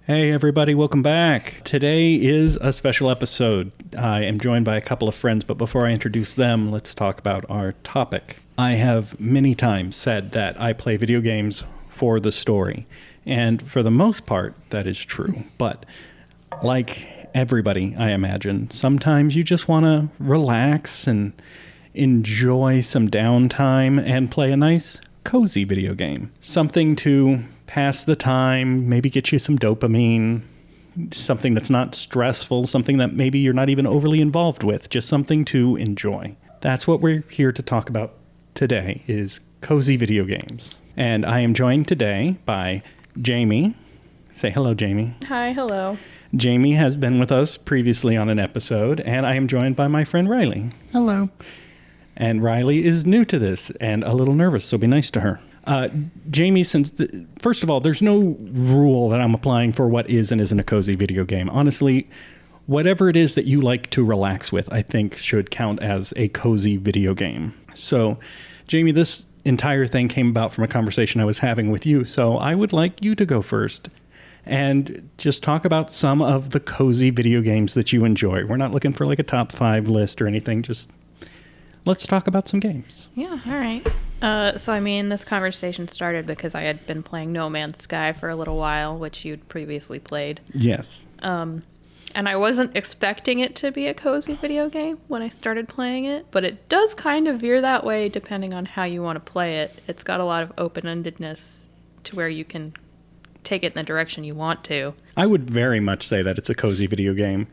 Hey everybody, welcome back. Today is a special episode. I am joined by a couple of friends, but before I introduce them, let's talk about our topic. I have many times said that I play video games for the story, and for the most part, that is true. But like everybody, I imagine, sometimes you just want to relax and enjoy some downtime and play a nice, cozy video game. Something to pass the time, maybe get you some dopamine, something that's not stressful, something that maybe you're not even overly involved with, just something to enjoy. That's what we're here to talk about today, is cozy video games. And I am joined today by Jamie. Say hello, Jamie. Hi, hello. Jamie has been with us previously on an episode, and I am joined by my friend Riley. Hello. And Riley is new to this and a little nervous, so be nice to her. Jamie, first of all, there's no rule that I'm applying for what is and isn't a cozy video game. Honestly, whatever it is that you like to relax with, I think should count as a cozy video game. So, Jamie, this entire thing came about from a conversation I was having with you, so I would like you to go first and just talk about some of the cozy video games that you enjoy. We're not looking for like a top 5 list or anything, just let's talk about some games. Yeah, all right. This conversation started because I had been playing No Man's Sky for a little while, which you'd previously played. Yes. And I wasn't expecting it to be a cozy video game when I started playing it, but it does kind of veer that way depending on how you want to play it. It's got a lot of open-endedness to where you can take it in the direction you want to. I would very much say that it's a cozy video game.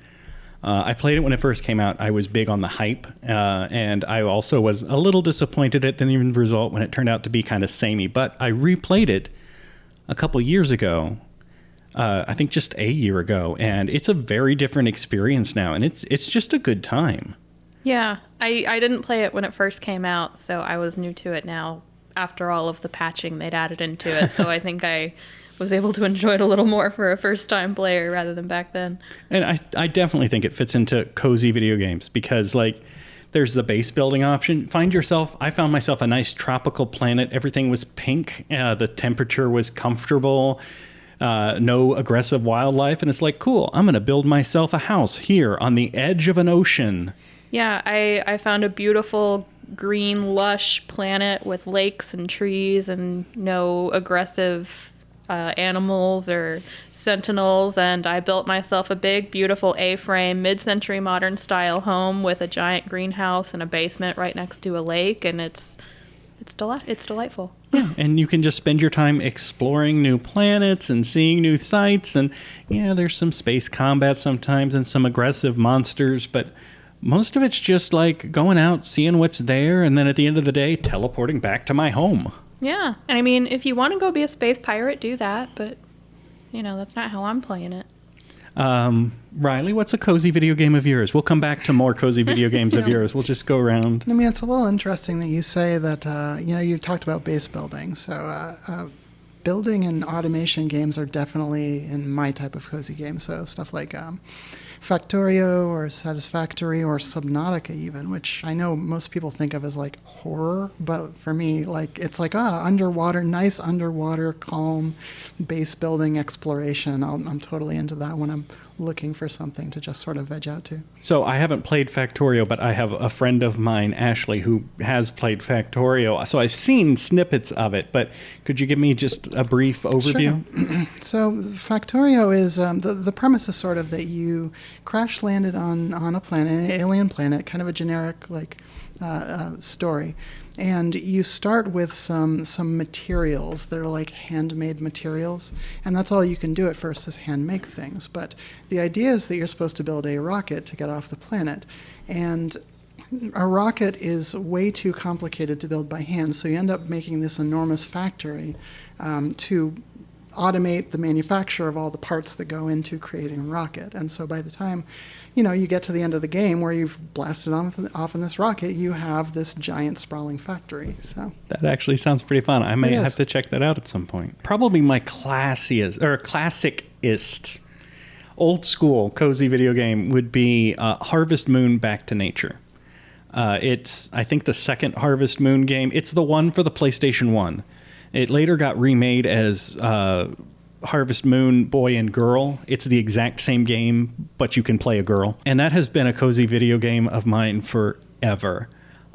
I played it when it first came out. I was big on the hype, and I also was a little disappointed at the end result when it turned out to be kind of samey. But I replayed it a couple years ago, I think just a year ago, and it's a very different experience now, and it's just a good time. Yeah, I didn't play it when it first came out, so I was new to it now after all of the patching they'd added into it, so I think I was able to enjoy it a little more for a first-time player rather than back then. And I definitely think it fits into cozy video games because, like, there's the base building option. I found myself a nice tropical planet. Everything was pink. The temperature was comfortable. No aggressive wildlife. And it's like, cool, I'm going to build myself a house here on the edge of an ocean. Yeah, I found a beautiful green, lush planet with lakes and trees and no aggressive animals or sentinels, and I built myself a big, beautiful A-frame, mid-century modern style home with a giant greenhouse and a basement right next to a lake, and it's delightful. Yeah, and you can just spend your time exploring new planets and seeing new sights, and yeah, there's some space combat sometimes and some aggressive monsters, but most of it's just like going out, seeing what's there, and then at the end of the day, teleporting back to my home. Yeah, and I mean, if you want to go be a space pirate, do that, but, that's not how I'm playing it. Riley, what's a cozy video game of yours? We'll come back to more cozy video games of yours. We'll just go around. I mean, it's a little interesting that you say that, you talked about base building. So building and automation games are definitely in my type of cozy game. So stuff like Factorio or Satisfactory or Subnautica even, which I know most people think of as like horror, but for me, like it's like underwater, nice underwater, calm base building exploration. I'm totally into that when I'm looking for something to just sort of veg out to. So I haven't played Factorio, but I have a friend of mine, Ashley, who has played Factorio. So I've seen snippets of it, but could you give me just a brief overview? Sure. So Factorio is, the premise is sort of that you crash landed on a planet, an alien planet, kind of a generic story. And you start with some materials that are like handmade materials, and that's all you can do at first is hand make things. But the idea is that you're supposed to build a rocket to get off the planet, and a rocket is way too complicated to build by hand, so you end up making this enormous factory to automate the manufacture of all the parts that go into creating a rocket. And so by the time you get to the end of the game where you've blasted off in this rocket, you have this giant sprawling factory. So that actually sounds pretty fun. I may have to check that out at some point. Probably my classicest old school cozy video game would be Harvest Moon Back to Nature. It's, I think, the second Harvest Moon game. It's the one for the PlayStation 1. It later got remade as Harvest Moon Boy and Girl. It's the exact same game, but you can play a girl. And that has been a cozy video game of mine forever.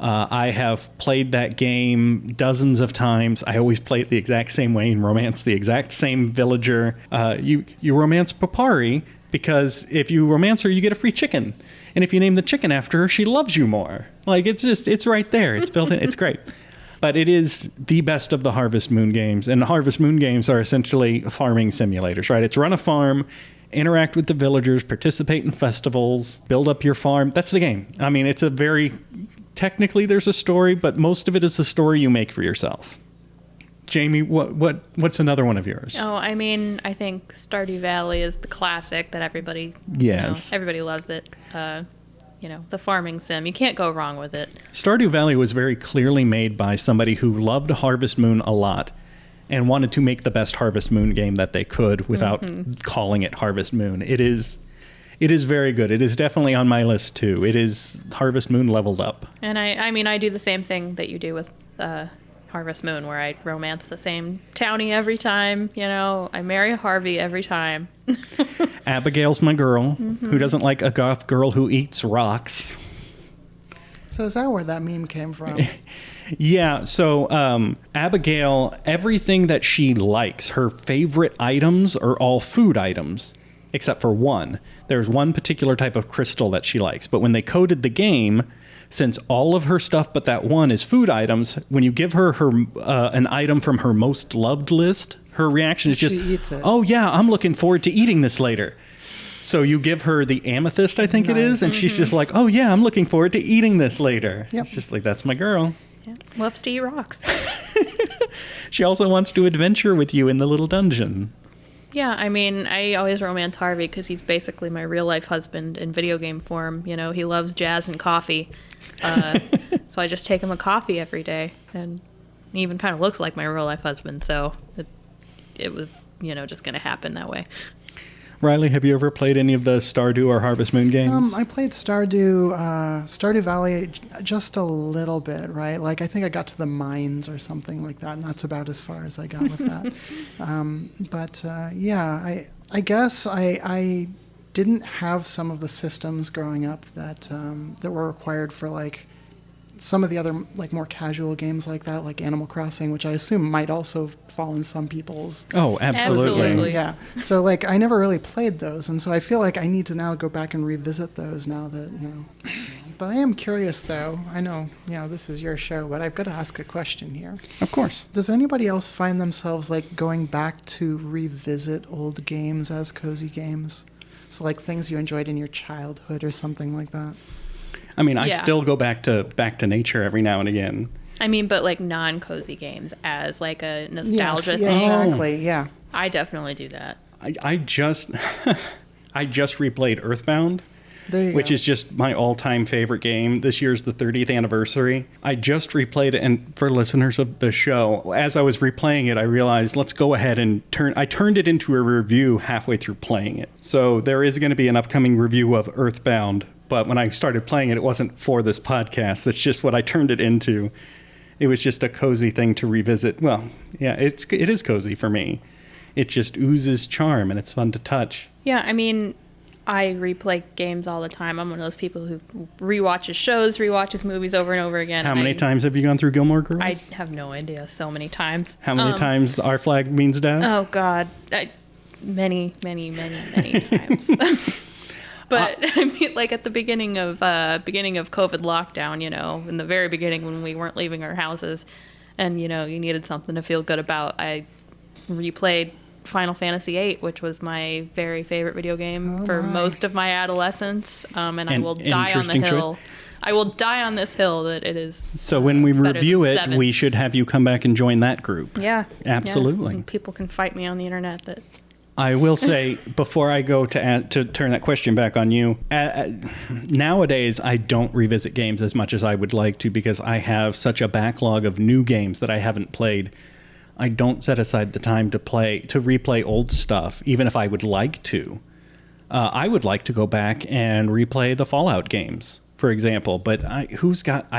I have played that game dozens of times. I always play it the exact same way and romance the exact same villager. You romance Papari because if you romance her, you get a free chicken. And if you name the chicken after her, she loves you more. Like, it's right there. It's built in. It's great. But it is the best of the Harvest Moon games. And the Harvest Moon games are essentially farming simulators, right? It's run a farm, interact with the villagers, participate in festivals, build up your farm. That's the game. I mean, it's a very... Technically, there's a story, but most of it is the story you make for yourself. Jamie, what's another one of yours? Oh, I mean, I think Stardew Valley is the classic that everybody, everybody loves it. The farming sim. You can't go wrong with it. Stardew Valley was very clearly made by somebody who loved Harvest Moon a lot and wanted to make the best Harvest Moon game that they could without calling it Harvest Moon. It is very good. It is definitely on my list, too. It is Harvest Moon leveled up. And I do the same thing that you do with Harvest Moon, where I romance the same townie every time. I marry a Harvey every time. Abigail's my girl, who doesn't like a goth girl who eats rocks. So is that where that meme came from? Yeah, so Abigail, everything that she likes, her favorite items are all food items. Except for one. There's one particular type of crystal that she likes. But when they coded the game, since all of her stuff but that one is food items, when you give her an item from her most loved list, her reaction is just, she eats it. Oh yeah, I'm looking forward to eating this later. So you give her the amethyst, I think it is, and she's just like, oh yeah, I'm looking forward to eating this later. Yep. It's just like, that's my girl. Yeah. Loves to eat rocks. She also wants to adventure with you in the little dungeon. Yeah, I mean, I always romance Harvey because he's basically my real-life husband in video game form. He loves jazz and coffee. So I just take him a coffee every day. And he even kind of looks like my real-life husband. So it was, just going to happen that way. Riley, have you ever played any of the Stardew or Harvest Moon games? I played Stardew Valley just a little bit, right? Like, I think I got to the mines or something like that, and that's about as far as I got with that. I guess I didn't have some of the systems growing up that were required for, like, some of the other, like, more casual games like that, like Animal Crossing, which I assume might also fall in some people's... Oh, absolutely. Yeah. So, like, I never really played those, and so I feel like I need to now go back and revisit those now that, But I am curious, though. I know, this is your show, but I've got to ask a question here. Of course. Does anybody else find themselves, like, going back to revisit old games as cozy games? So, like, things you enjoyed in your childhood or something like that? I mean, I still go back to nature every now and again. I mean, but like non-cozy games as like a nostalgia thing. Exactly, yeah. I definitely do that. I just replayed Earthbound, which is just my all-time favorite game. This year's the 30th anniversary. I just replayed it, and for listeners of the show, as I was replaying it, I realized, let's go ahead and I turned it into a review halfway through playing it. So there is going to be an upcoming review of Earthbound. But when I started playing it, it wasn't for this podcast. That's just what I turned it into. It was just a cozy thing to revisit. Well, yeah, it is cozy for me. It just oozes charm, and it's fun to touch. Yeah, I mean, I replay games all the time. I'm one of those people who rewatches shows, rewatches movies over and over again. How many times have you gone through Gilmore Girls? I have no idea. So many times. How many times Our Flag Means Death? Oh, God. Many, many, many, many times. But I mean, like at the beginning of COVID lockdown, in the very beginning when we weren't leaving our houses, and you needed something to feel good about, I replayed Final Fantasy VIII, which was my very favorite video game for most of my adolescence. And I will die on the hill. I will die on this hill that it is. So when we review it, 7. we should have you come back and join that group. Yeah, absolutely. Yeah. And people can fight me on the internet that. I will say, before I go to turn that question back on you, nowadays I don't revisit games as much as I would like to because I have such a backlog of new games that I haven't played. I don't set aside the time to replay old stuff, even if I would like to. I would like to go back and replay the Fallout games for example, but I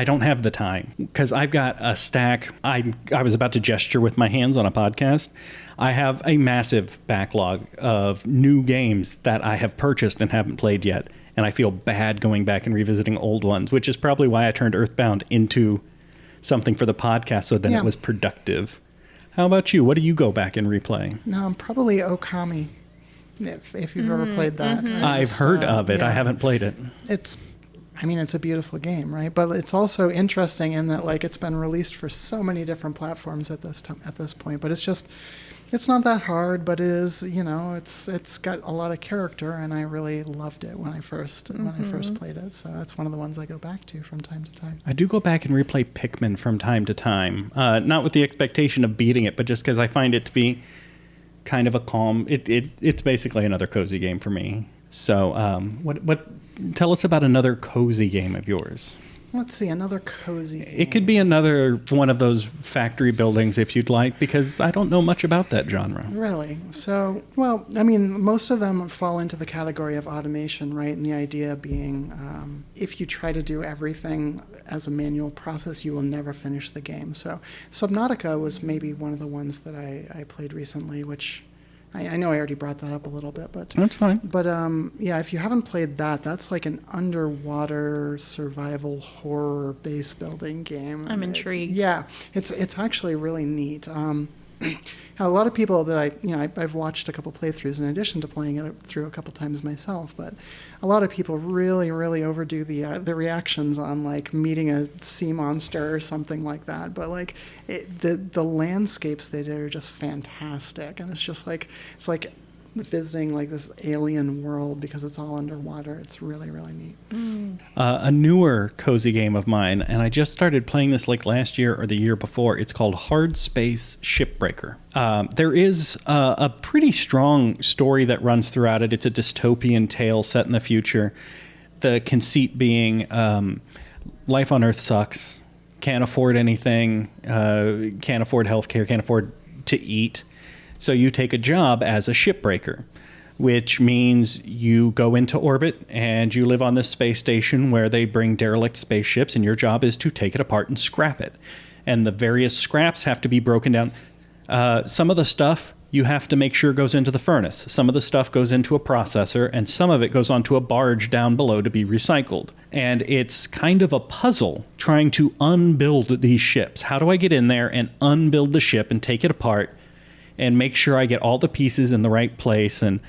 don't have the time because I've got a stack. I was about to gesture with my hands on a podcast. I have a massive backlog of new games that I have purchased and haven't played yet. And I feel bad going back and revisiting old ones, which is probably why I turned Earthbound into something for the podcast so then it was productive. How about you? What do you go back and replay? No, probably Okami, if you've ever played that. I've heard of it. I haven't played it. It's a beautiful game, right? But it's also interesting in that, like, it's been released for so many different platforms at this point. But it's not that hard, but it is, it's got a lot of character, and I really loved it when I first played it. So that's one of the ones I go back to from time to time. I do go back and replay Pikmin from time to time, not with the expectation of beating it, but just because I find it to be kind of a calm. It's basically another cozy game for me. So, what? Tell us about another cozy game of yours. Let's see, another cozy game. It could be another one of those factory buildings if you'd like, because I don't know much about that genre. Really? So, well, I mean, most of them fall into the category of automation, right? And the idea being if you try to do everything as a manual process, you will never finish the game. So Subnautica was maybe one of the ones that I played recently, which I know I already brought that up a little bit, but that's fine. But if you haven't played that, that's like an underwater survival horror base building game. I'm intrigued. It's actually really neat. A lot of people that I've watched a couple playthroughs in addition to playing it through a couple times myself, but a lot of people really, really overdo the reactions on, like, meeting a sea monster or something like that. But, like, the landscapes they did are just fantastic, and it's like visiting, like, this alien world because it's all underwater. It's really, really neat. A newer cozy game of mine, and I just started playing this like last year or the year before. It's called Hard Space Shipbreaker. There is a pretty strong story that runs throughout it. It's a dystopian tale set in the future. The conceit being life on Earth sucks, can't afford anything, can't afford healthcare, can't afford to eat. So you take a job as a shipbreaker, which means you go into orbit and you live on this space station where they bring derelict spaceships, and your job is to take it apart and scrap it. And the various scraps have to be broken down. Some of the stuff you have to make sure goes into the furnace. Some of the stuff goes into a processor, and some of it goes onto a barge down below to be recycled. And it's kind of a puzzle trying to unbuild these ships. How do I get in there and unbuild the ship and take it apart and make sure I get all the pieces in the right place? And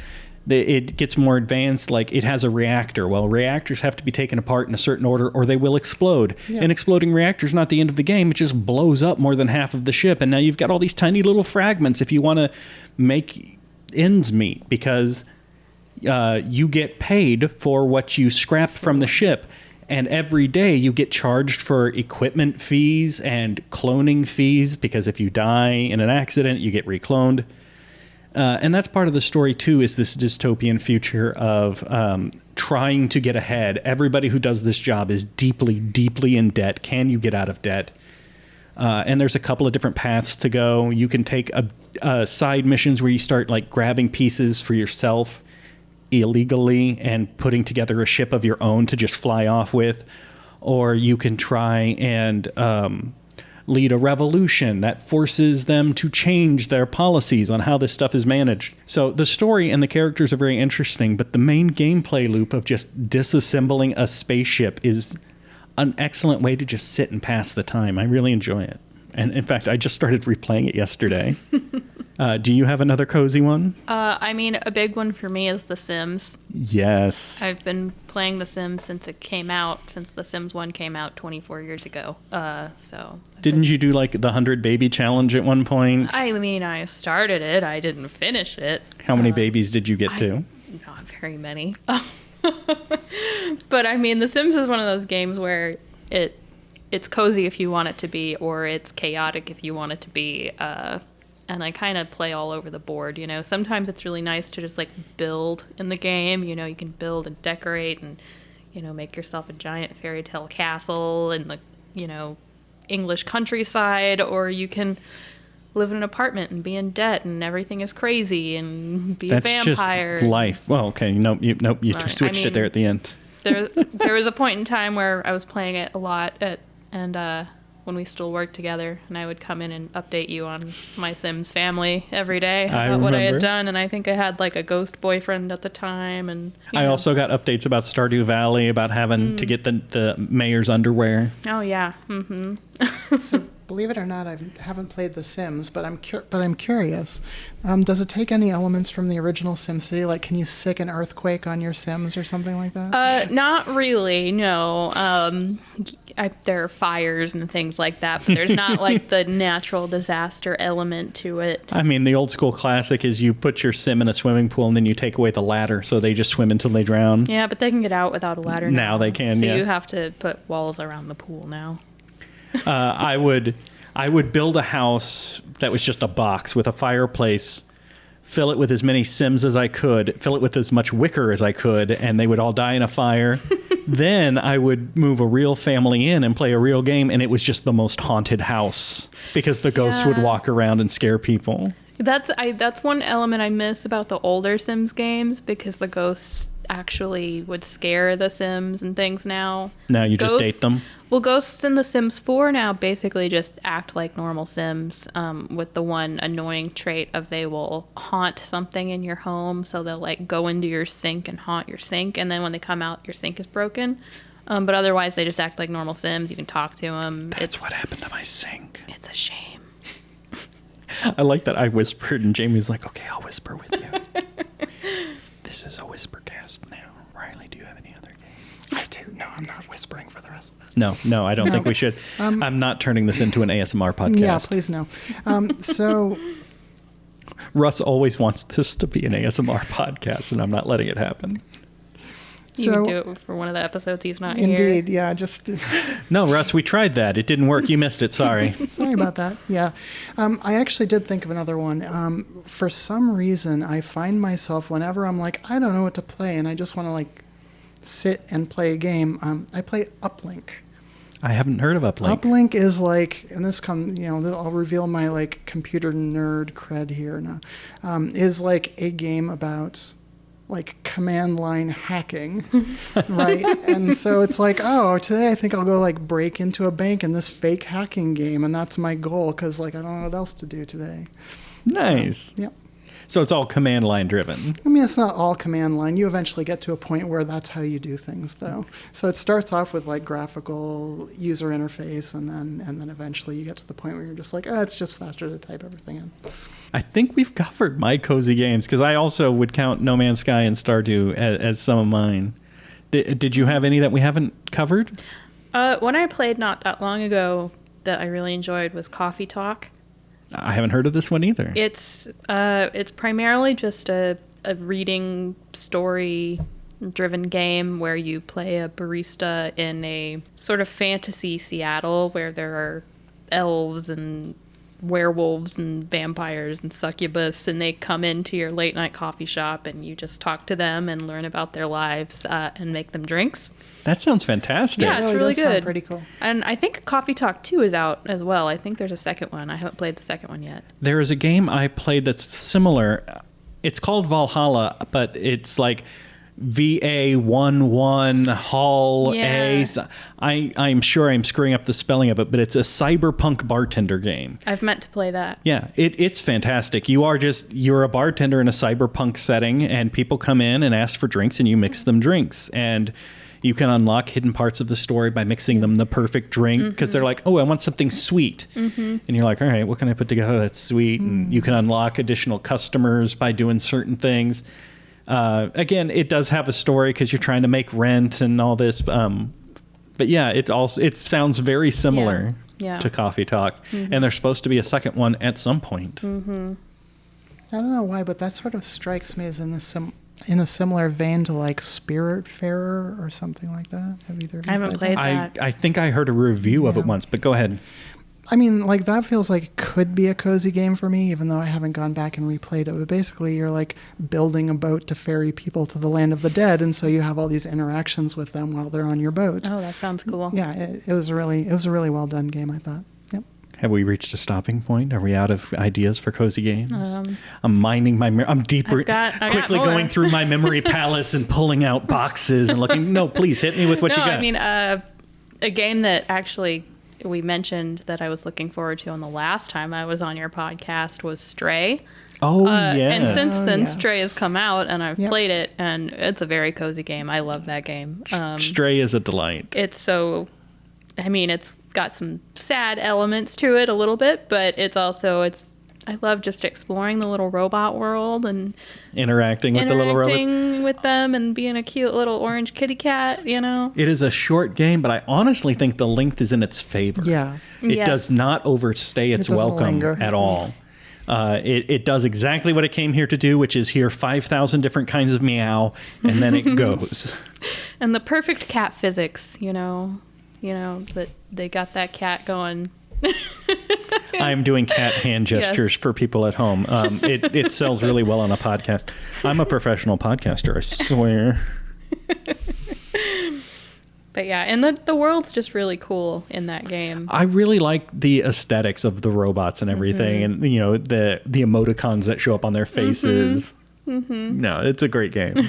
it gets more advanced. Like, it has a reactor. Well, reactors have to be taken apart in a certain order or they will explode. Yeah. An exploding reactor is not the end of the game. It just blows up more than half of the ship. And now you've got all these tiny little fragments if you want to make ends meet, because you get paid for what you scrap from the ship. And every day you get charged for equipment fees and cloning fees, because if you die in an accident, you get recloned. And that's part of the story, too, is this dystopian future of trying to get ahead. Everybody who does this job is deeply, deeply in debt. Can you get out of debt? And there's a couple of different paths to go. You can take side missions where you start, like, grabbing pieces for yourself illegally and putting together a ship of your own to just fly off with. Or you can try and lead a revolution that forces them to change their policies on how this stuff is managed. So the story and the characters are very interesting, but the main gameplay loop of just disassembling a spaceship is an excellent way to just sit and pass the time. I really enjoy it. And in fact, I just started replaying it yesterday. Do you have another cozy one? I mean, a big one for me is The Sims. Yes. I've been playing The Sims since The Sims 1 came out 24 years ago. Didn't you do, like, the 100 baby challenge at one point? I mean, I started it. I didn't finish it. How many babies did you get to? Not very many. But I mean, The Sims is one of those games where it's cozy if you want it to be, or it's chaotic if you want it to be. And I kind of play all over the board, you know. Sometimes it's really nice to just, like, build in the game. You know, you can build and decorate and, you know, make yourself a giant fairy tale castle in the, you know, English countryside. Or you can live in an apartment and be in debt and everything is crazy and be a vampire. That's just life. Well, okay. You switched it there at the end. There was a point in time where I was playing it a lot when we still worked together, and I would come in and update you on my Sims family every day about what I had done, and I think I had like a ghost boyfriend at the time, and I also got updates about Stardew Valley, about having to get the mayor's underwear. Oh yeah. Mm-hmm. So believe it or not, I haven't played The Sims, but I'm curious. Does it take any elements from the original SimCity? Like, can you sick an earthquake on your Sims or something like that? Not really. No. There are fires and things like that, but there's not like the natural disaster element to it. I mean, the old school classic is you put your Sim in a swimming pool and then you take away the ladder, so they just swim until they drown. Yeah, but they can get out without a ladder now. Now they can. So yeah. you have to put walls around the pool now. I would build a house that was just a box with a fireplace, fill it with as many Sims as I could, fill it with as much wicker as I could, and they would all die in a fire. Then I would move a real family in and play a real game, and it was just the most haunted house because the ghosts would walk around and scare people. That's one element I miss about the older Sims games, because the ghosts actually would scare the Sims and things now. Now you just date them? Well, ghosts in The Sims 4 now basically just act like normal Sims, with the one annoying trait of they will haunt something in your home. So they'll like go into your sink and haunt your sink, and then when they come out, your sink is broken. But otherwise, they just act like normal Sims. You can talk to them. That's what happened to my sink. It's a shame. I like that I whispered, and Jamie's like, okay, I'll whisper with you. This is a whisper cast now. Riley, do you have any other games? I do. No, I'm not whispering for the rest of this. No, I don't think we should. I'm not turning this into an ASMR podcast. Yeah, please no. So Russ always wants this to be an ASMR podcast, and I'm not letting it happen. You can do it for one of the episodes he's not here. Indeed, yeah, just... No, Russ, we tried that. It didn't work. You missed it. Sorry. Sorry about that. Yeah. I actually did think of another one. For some reason, I find myself, whenever I'm like, I don't know what to play, and I just want to, like, sit and play a game, I play Uplink. I haven't heard of Uplink. Uplink is like, and this I'll reveal my, like, computer nerd cred here now, is like a game about... like command line hacking, right? And so it's like, oh, today I think I'll go like break into a bank in this fake hacking game, and that's my goal because like I don't know what else to do today. Nice. So, yep. So it's all command line driven. I mean, it's not all command line. You eventually get to a point where that's how you do things, though. So it starts off with like graphical user interface, and then eventually you get to the point where you're just like, oh, it's just faster to type everything in. I think we've covered my cozy games because I also would count No Man's Sky and Stardew as some of mine. Did you have any that we haven't covered? One I played not that long ago that I really enjoyed was Coffee Talk. I haven't heard of this one either. It's primarily just a reading story driven game where you play a barista in a sort of fantasy Seattle where there are elves and werewolves and vampires and succubus, and they come into your late night coffee shop and you just talk to them and learn about their lives and make them drinks. That sounds fantastic. Yeah, it's really does sound good. Pretty cool. And I think Coffee Talk 2 is out as well. I think there's a second one. I haven't played the second one yet. There is a game I played that's similar. It's called Valhalla, but it's like VA11 Hall A. I'm sure I'm screwing up the spelling of it, but it's a cyberpunk bartender game. I've meant to play that. Yeah, it's fantastic. You're a bartender in a cyberpunk setting, and people come in and ask for drinks, and you mix them drinks. And you can unlock hidden parts of the story by mixing them the perfect drink because they're like, oh, I want something sweet. And you're like, all right, what can I put together that's sweet? And you can unlock additional customers by doing certain things. Again, it does have a story because you're trying to make rent and all this. But yeah, it sounds very similar to Coffee Talk. And there's supposed to be a second one at some point. I don't know why, but that sort of strikes me as in a similar vein to like Spiritfarer or something like that. Have either of you I haven't played that. I think I heard a review of it once, but go ahead. I mean, like that feels like it could be a cozy game for me, even though I haven't gone back and replayed it. But basically, you're like building a boat to ferry people to the land of the dead, and so you have all these interactions with them while they're on your boat. Oh, that sounds cool. Yeah, it was a really well done game, I thought. Yep. Have we reached a stopping point? Are we out of ideas for cozy games? I'm mining my... I'm deeper... I've got quickly more. going through my memory palace and pulling out boxes and looking... No, please, hit me with what you got. I mean, a game that actually we mentioned that I was looking forward to on the last time I was on your podcast was Stray. Oh, yes. And since then, yes. Stray has come out, and I've Yep. played it, and it's a very cozy game. I love that game. Stray is a delight. It's so... I mean, it's got some sad elements to it a little bit, but it's also... I love just exploring the little robot world and Interacting with the little robots. interacting with them and being a cute little orange kitty cat, you know? It is a short game, but I honestly think the length is in its favor. Yeah. It Yes. does not overstay its doesn't welcome linger. at all. It does exactly what it came here to do, which is hear 5,000 different kinds of meow, and then it goes. And the perfect cat physics, you know, that they got that cat going. I'm doing cat hand gestures Yes. for people at home. It sells really well on a podcast. I'm a professional podcaster, I swear. But yeah, and the world's just really cool in that game. I really like the aesthetics of the robots and everything, and the emoticons that show up on their faces. No, it's a great game.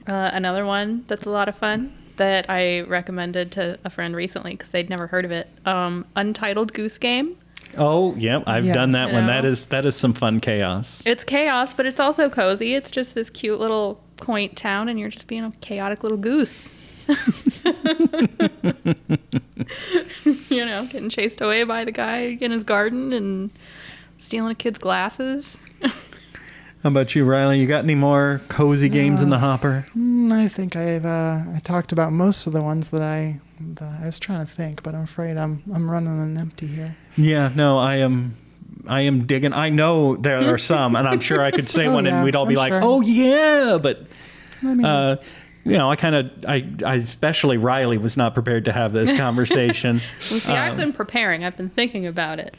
Another one that's a lot of fun that I recommended to a friend recently because they'd never heard of it. Untitled Goose Game. Oh, yeah, I've done that Yes. one. Yeah. That is some fun chaos. It's chaos, but it's also cozy. It's just this cute little quaint town, and you're just being a chaotic little goose. Getting chased away by the guy in his garden and stealing a kid's glasses. How about you, Riley? You got any more cozy games in the hopper? I think I talked about most of the ones that I was trying to think, but I'm afraid I'm running on empty here. Yeah, no, I am digging. I know there are some, and I'm sure I could say Oh, one, and yeah, we'd all be I'm like, sure. "Oh yeah," but I mean, I especially Riley was not prepared to have this conversation. Well, see, I've been preparing. I've been thinking about it.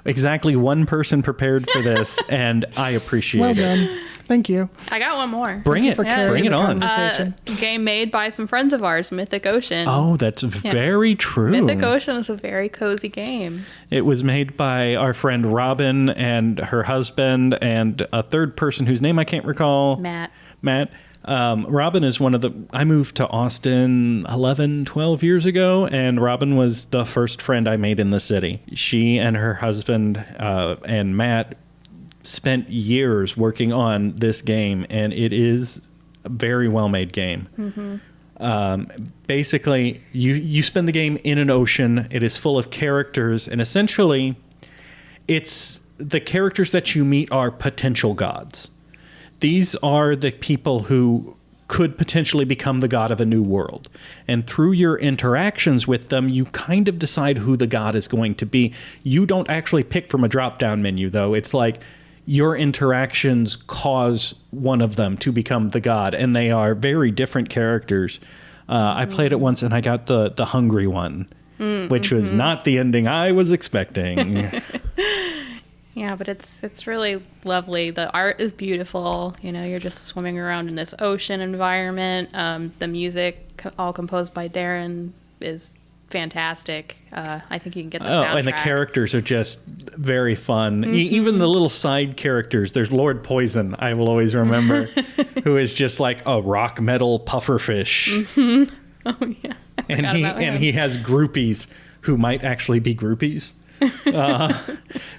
Exactly one person prepared for this, and I appreciate well it. done. Thank you. I got one more. Bring it, for carrying bring it the on. conversation. Game made by some friends of ours, Mythic Ocean. Oh, that's very true. Mythic Ocean is a very cozy game. It was made by our friend Robin and her husband and a third person whose name I can't recall. Matt. Robin is I moved to Austin 11, 12 years ago, and Robin was the first friend I made in the city. She and her husband and Matt spent years working on this game, and it is a very well-made game. Basically, you spend the game in an ocean. It is full of characters, and essentially, it's the characters that you meet are potential gods. These are the people who could potentially become the god of a new world. And through your interactions with them, you kind of decide who the god is going to be. You don't actually pick from a drop-down menu, though. It's like your interactions cause one of them to become the god, and they are very different characters. I played it once, and I got the hungry one, which was not the ending I was expecting. Yeah, but it's really lovely. The art is beautiful. You're just swimming around in this ocean environment. The music, all composed by Darren, is fantastic. I think you can get the soundtrack. And the characters are just very fun. Even the little side characters. There's Lord Poison, I will always remember, who is just like a rock metal pufferfish. Oh, yeah. And he has groupies who might actually be groupies.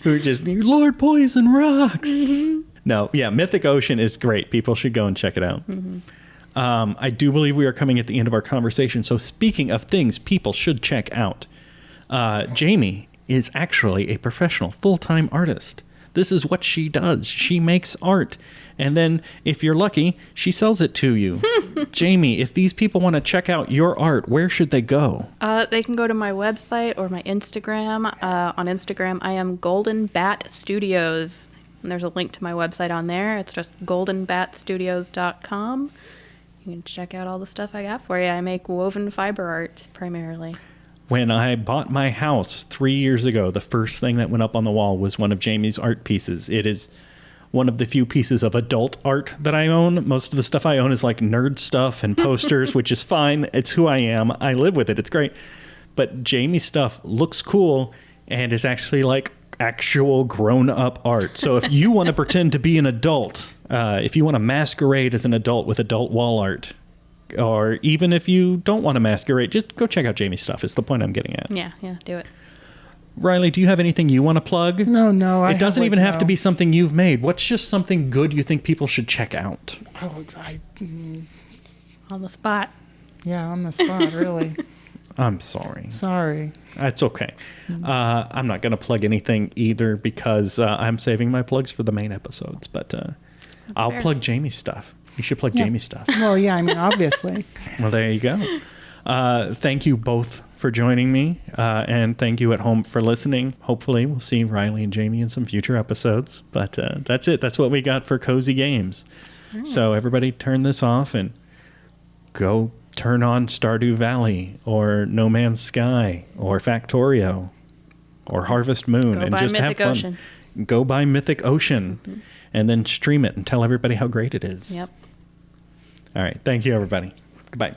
Who just Lord Poison rocks. No, yeah, Mythic Ocean is great. People should go and check it out. I do believe we are coming at the end of our conversation. So speaking of things people should check out, Jamie is actually a professional full-time artist. This is what she does. She makes art. And then, if you're lucky, she sells it to you. Jamie, if these people want to check out your art, where should they go? They can go to my website or my Instagram. On Instagram, I am Golden Bat Studios. And there's a link to my website on there. It's just goldenbatstudios.com. You can check out all the stuff I got for you. I make woven fiber art primarily. When I bought my house 3 years ago, the first thing that went up on the wall was one of Jamie's art pieces. It is one of the few pieces of adult art that I own. Most of the stuff I own is like nerd stuff and posters, which is fine. It's who I am. I live with it. It's great. But Jamie's stuff looks cool, and is actually like actual grown-up art. So if you want to pretend to be an adult, if you want to masquerade as an adult with adult wall art, or even if you don't want to masquerade, just go check out Jamie's stuff. It's the point I'm getting at. Yeah, do it. Riley, do you have anything you want to plug? No. It doesn't even have to be something you've made. What's just something good you think people should check out? On the spot. Yeah, on the spot, really. I'm sorry. Sorry. It's okay. I'm not going to plug anything either because I'm saving my plugs for the main episodes. But I'll fair. plug Jamie's stuff. You should plug Jamie's stuff. Well, yeah, I mean, obviously. Well, there you go. Thank you both for joining me. And thank you at home for listening. Hopefully, we'll see Riley and Jamie in some future episodes. But that's it. That's what we got for Cozy Games. So everybody turn this off and go turn on Stardew Valley or No Man's Sky or Factorio or Harvest Moon Go and buy just Mythic have fun. Ocean. Go buy Mythic Ocean and then stream it and tell everybody how great it is. Yep. All right. Thank you, everybody. Goodbye.